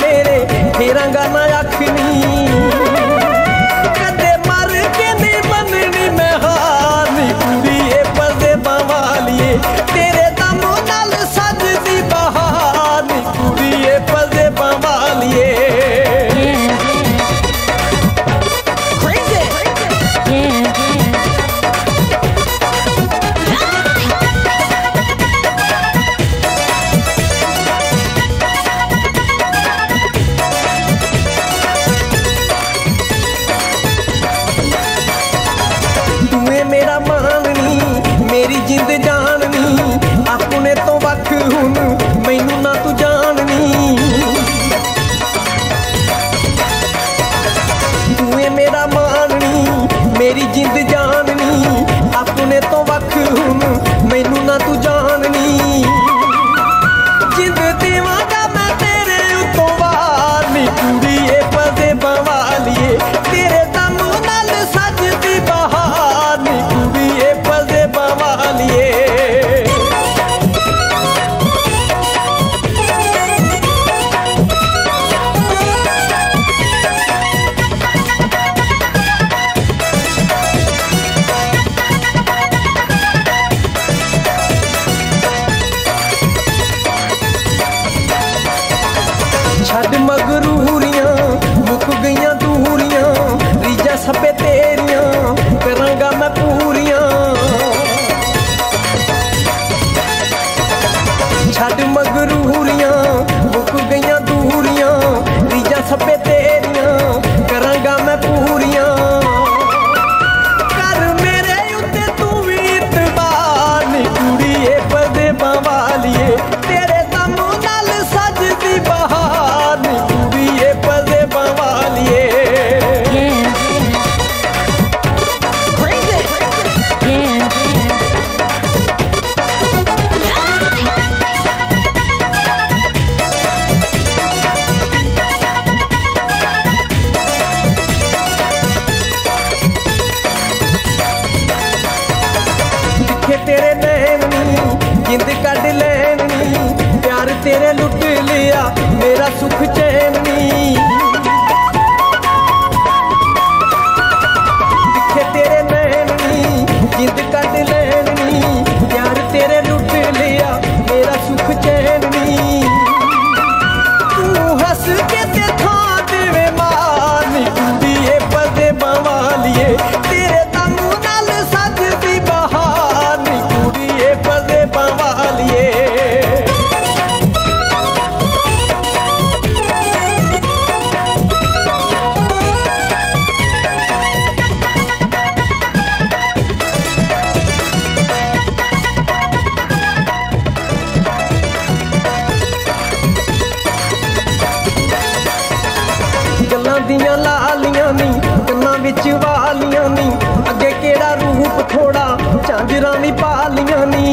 मेरे फेरांगा ना अखनी कदे मर के नहीं बननी मैं हार नी कुड़ी ए पर्दे बावालिए तेरे दम नाल सजदी बहार नी कुड़ी ए पर्दे बावालिए मेरा माननी मेरी जिंद जाननी अपने तो वख हुन मैनू ना तू जाननी तूए मेरा माननी मेरी जिंद जाननी अपने तो वख हुन मैनू ना तू जाननी जिंद देवांगा मैं तेरे उतों वार नी कुड़ी ए पर्दे बावालिए तेरे दम नाल सजदी बहार नी कुड़ी ए पर्दे बावालिए छड़ मगरूरियां मुक गईयां दूरियां रीजा सपे तेरियां करांगा मैं पूरियां छड़ मगरूरियां मुक गईयां दूरियां रीजा सपे तेरियां करांगा मैं पूरियां कर मेरे उत्ते तू भी इतबार नी कुड़ी ए पर्दे बावालिए तेरे दम नाल सजदी बहार नी कुड़ी ए पर्दे बावालिए दिखे तेरे नैन नी जिंद कड लैन नी प्यार तेरे लुट लिया मेरा सुख चैन नी दिखे तेरे नैन नी जिंद कड लैन नी प्यार तेरे लुट लिया मेरा सुख चैन नी तू हंस के ते थां देवे मार नी कुड़ी ए पर्दे बावालिए तेरे दम नाल सजदी बहार नी कुड़ी ए पर्दे बावालिए गल्लां दियां लालियां नी कन्नां विच वालियां नी अगे केड़ा रूप थोड़ा झांजरां भी पालियां नी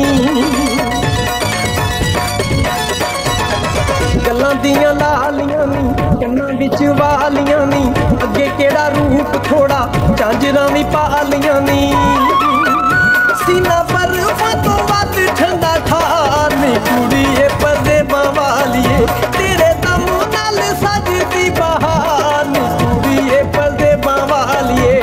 गल्लां दियां लालियां नी कन्नां विच वालियां नी अगे केड़ा रूप थोड़ा झांजरां भी पालियां नी सीना बर्फां तो वध ठंडा ठार नी कुड़ी ए पर्दे बावालिए तेरे दम नाल सजदी बहार नी कुड़ी ए पर्दे बावालिए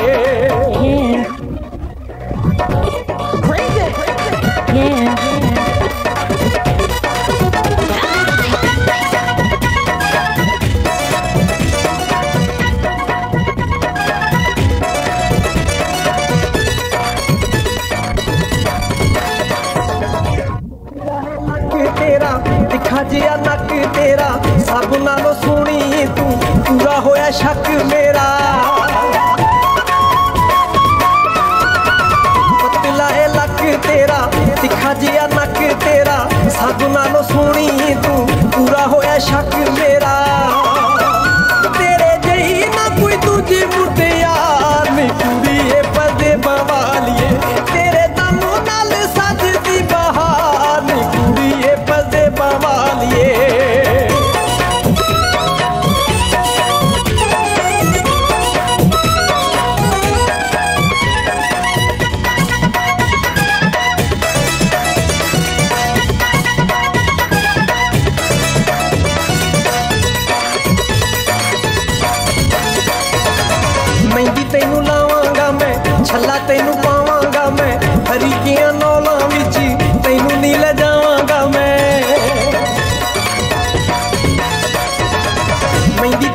तेरा दिखा जिया नक तेरा सब नालों सोहनी तू पूरा होया शक मेरा पतला ए लक तेरा दिखा जिया नक तेरा सब नालों सोहनी तू पूरा होया शक मेरा तेरे जही ना कोई दूजी मुटियार नी कुड़ी ए पर्दे बावालिए तेरे दम नाल सजदी बहार नी कुड़ी ए पर्दे बावालिए छला तैनू पावांगा मैं हरीकियां नौलां विच तैनू नहीं ले जावांगा मैं मेहंदी